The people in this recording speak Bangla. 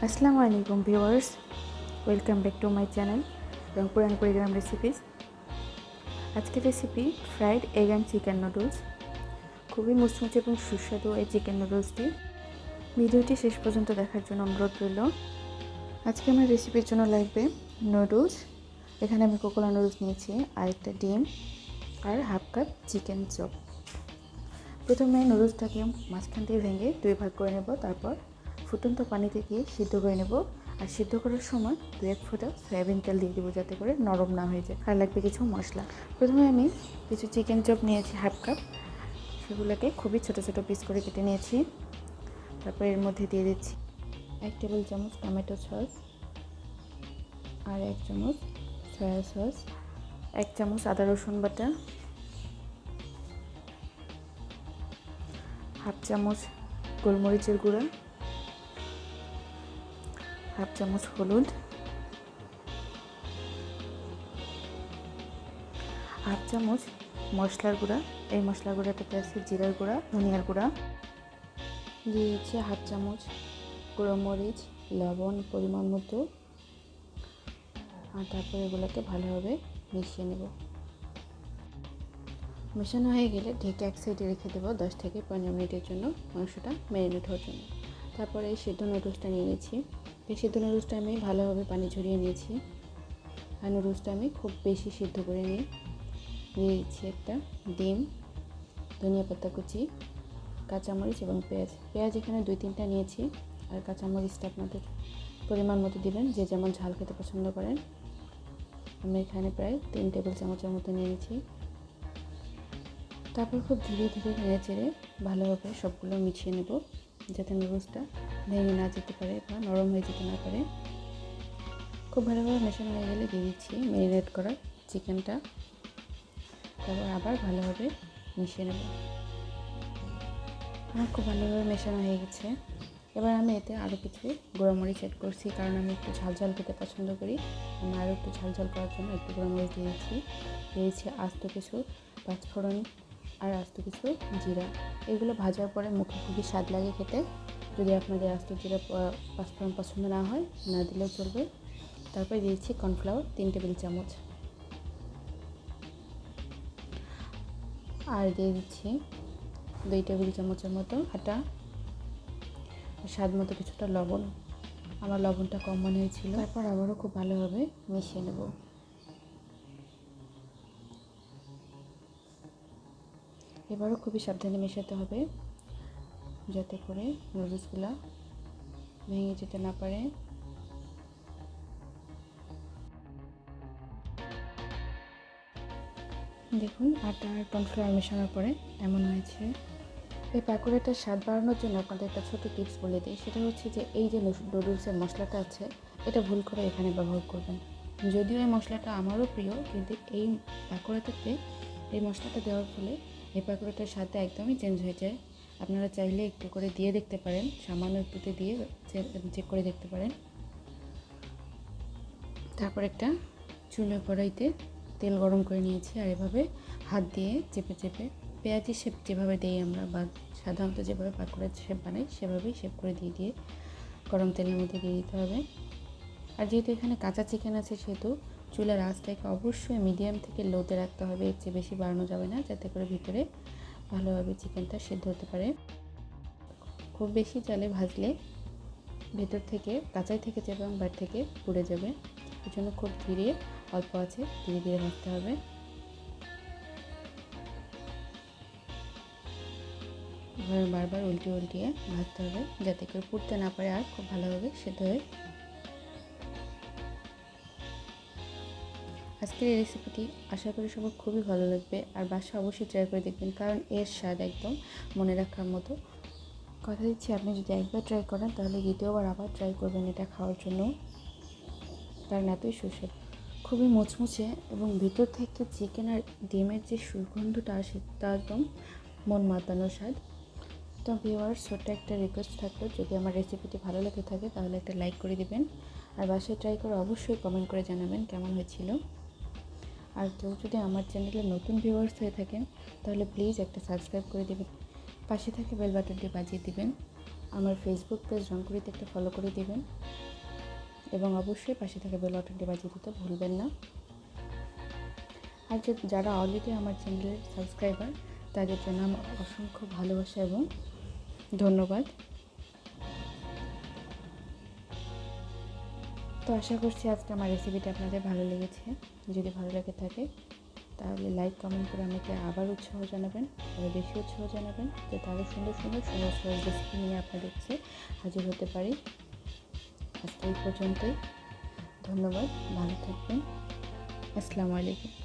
আসসালামু আলাইকুম viewers, welcome back to my channel Rangpur and Kurigram recipes. আজকের recipe fried egg and chicken noodles. খুবই মুচমুচে এবং সুস্বাদু এই চিকেন নুডলসটি। ভিডিওটি শেষ পর্যন্ত দেখার জন্য অনুরোধ রইল। আজকে আমার রেসিপির জন্য লাগবে নুডলস। এখানে আমি কোকোলা নুডলস নিয়েছি, আর একটা ডিম, আর হাফ কাপ চিকেন চপ। প্রথমে নুডলসটাকে মাঝখান দিয়ে ভেঙে 2 ভাগ করে নেব, তারপর ফুটন্ত পানিতে দিয়ে সিদ্ধ করে নেব। আর সিদ্ধ করার সময় 2-1 ফোঁটা সয়াবিন তেল দিয়ে দেবো, যাতে করে নরম না হয়ে যায়। আর লাগবে কিছু মশলা। প্রথমে আমি কিছু চিকেন চপ নিয়েছি হাফ কাপ, সেগুলোকে খুবই ছোট ছোট পিস করে কেটে নিয়েছি। তারপর এর মধ্যে দিয়ে দিচ্ছি 1 টেবিল চামচ টমেটো সস, আর 1 চামচ সয়া সস, 1 চামচ আদা রসুন বাটা, হাফ চামচ গোলমরিচের গুঁড়া, হাফ চামচ হলুদ, হাফ চামচ মশলার গুঁড়া। এই মশলার গুঁড়াটাতে আছে জিরার গুঁড়া, ধনিয়ার গুঁড়া। দিয়ে দিচ্ছি হাফ চামচ গুঁড়ো মরিচ, লবণ পরিমাণ মতো। আর তারপর এগুলোকে ভালোভাবে মিশিয়ে নেব। মেশানো হয়ে গেলে ঢেকে এক সাইডে রেখে দেবো 10 থেকে 15 মিনিটের জন্য, মাংসটা ম্যারিনেট হওয়ার জন্য। তারপরে এই সিদ্ধ নুডলসটা নিয়ে নিয়েছি। এই সিদ্ধ নুডলসটা আমি ভালোভাবে পানি ঝরিয়ে নিয়েছি। আর নুডলসটা আমি খুব বেশি সিদ্ধ করে নিয়ে দিয়ে দিচ্ছি একটা ডিম, ধনিয়া পাতা কুচি, কাঁচামরিচ এবং পেঁয়াজ এখানে 2-3টা নিয়েছি। আর কাঁচামরিচটা আপনাদের পরিমাণ মতো দিবেন, যে যেমন ঝাল খেতে পছন্দ করেন। আমি এখানে প্রায় 3 টেবিল চামচের মতো নিয়েছি। তারপর খুব ধীরে ধীরে নেড়ে চেড়ে ভালোভাবে সবগুলো মিশিয়ে নেব, যাতে নুডলসটা ভেঙে না যেতে পারে বা নরম হয়ে যেতে না পারে। খুব ভালোভাবে মেশানো হয়ে গেলে দিয়ে দিচ্ছি ম্যারিনেট করা চিকেনটা। তারপর আবার ভালোভাবে মিশিয়ে নেব। আমার খুব ভালোভাবে মেশানো হয়ে গেছে। এবার আমি এতে আরও কিছু গুঁড়োমরিচ অ্যাড করছি, কারণ আমি একটু ঝাল ঝাল খেতে পছন্দ করি। আমি আরও একটু ঝাল ঝাল করার জন্য একটু গুঁড়োমরিচ দিয়েছি আস্ত কিছু পাঁচফোড়ন, আর আস্ত কিছু জিরা। এগুলো ভাজার পরে মুখে খুবই স্বাদ লাগে খেতে। যদি আপনাদের আস্ত জিরা পাঁচফোড়ন পছন্দ না হয়, না দিলেও চলবে। তারপরে দিয়েছি কর্নফ্লাওয়ার 3 টেবিল চামচ, আর দিয়ে দিচ্ছি 2 টেবিল চামচের মতো আটা, স্বাদ মতো কিছুটা লবণ। আমার লবণটা কম মনে হয়েছিল। তারপর আবারও খুব ভালোভাবে মিশিয়ে নেব। এবারও খুবই সাবধানে মেশাতে হবে, যাতে করে নুডলসগুলো ভেঙে যেতে না পারে। দেখুন, আটা আর কর্নফ্লাওয়ার মেশানোর পরে এমন হয়েছে। এই পাকোড়াটার স্বাদ বাড়ানোর জন্য আপনাদের একটা ছোটো টিপস বলে দিই। সেটা হচ্ছে যে এই যে নুডলসের মশলাটা আছে, এটা ভুল করে এখানে ব্যবহার করবেন। যদিও এই মশলাটা আমারও প্রিয়, কিন্তু এই পাকোড়াটাতে এই মশলাটা দেওয়ার ফলে এই পাকোড়াটার স্বাদটা একদমই চেঞ্জ হয়ে যায়। আপনারা চাইলে একটু করে দিয়ে দেখতে পারেন, সামান্য একটুতে দিয়ে চেক করে দেখতে পারেন। তারপর একটা চুলা কড়াইতে তেল গরম করে নিয়েছি, আর এভাবে হাত দিয়ে চেপে চেপে পেঁয়াজি শেপ যেভাবে দিই আমরা, বা সাধারণত যেভাবে পাকোড়ার শেপ বানাই, সেভাবেই শেপ করে দিয়ে গরম তেলের মধ্যে দিয়ে দিতে হবে। আর যেহেতু এখানে কাঁচা চিকেন আছে, সেহেতু চুলার আঁচটাকে অবশ্যই মিডিয়াম থেকে লোতে রাখতে হবে। এর চেয়ে বেশি বাড়ানো যাবে না, যাতে করে ভিতরে ভালোভাবে চিকেনটা সিদ্ধ হতে পারে। খুব বেশি জালে ভাজলে ভেতর থেকে কাঁচাই থেকে যাবে এবং বাইরে থেকে পুড়ে যাবে। এর জন্য খুব ধীরে অল্প আছে ধীরে ধীরে ভাজতে হবে। এভাবে বারবার উল্টিয়ে ভাজতে হবে, যাতে করে পুড়তে না পারে আর খুব ভালোভাবে সেদ্ধ হয়। আজকের এই রেসিপিটি আশা করি সবার খুবই ভালো লাগবে, আর বাসায় অবশ্যই ট্রাই করে দেখবেন, কারণ এর স্বাদ একদম মনে রাখার মতো। কথা দিচ্ছি, আপনি যদি একবার ট্রাই করেন, তাহলে দ্বিতীয়বার আবার ট্রাই করবেন এটা খাওয়ার জন্য, কারণ এতই সুস্বাদু। খুবই মুচমুচে এবং ভিতর থেকে চিকেন আর ডিমের যে সুগন্ধটা আসে, তা একদম মন মাতানোর স্বাদ। তো ভিউয়ার্স, ছোট্ট একটা রিকোয়েস্ট থাকলো, যদি আমার রেসিপিটি ভালো লেগে থাকে তাহলে একটা লাইক করে দিবেন, আর বাসায় ট্রাই করে অবশ্যই কমেন্ট করে জানাবেন কেমন হয়েছিল। আর কেউ যদি আমার চ্যানেলে নতুন ভিউয়ার্স হয়ে থাকেন, তাহলে প্লিজ একটা সাবস্ক্রাইব করে দেবেন, পাশে থেকে বেল বাটনটি বাজিয়ে দিবেন। আমার ফেসবুক পেজ রংপুরিতে একটা ফলো করে দিবেন এবং অবশ্যই পাশে থাকা বেল বাটনটি বাজিয়ে দিতে ভুলবেন না। আর যারা অলরেডি আমার চ্যানেলের সাবস্ক্রাইবার তাদের জন্য আমার অসংখ্য ভালোবাসা এবং ধন্যবাদ। তো আশা করছি আজকে আমার রেসিপিটা আপনাদের ভালো লেগেছে। যদি ভালো লেগে থাকে তাহলে লাইক কমেন্ট করে আমাকে আবার উৎসাহ জানাবেন, আরও বেশি উৎসাহ জানাবেন, যাতে আরও সুন্দর সুন্দর সহজ সহজ রেসিপি নিয়ে আপনাদের কাছে হাজির হতে পারি। আজকে এই পর্যন্তই। ধন্যবাদ, ভালো থাকবেন। আসসালামু আলাইকুম।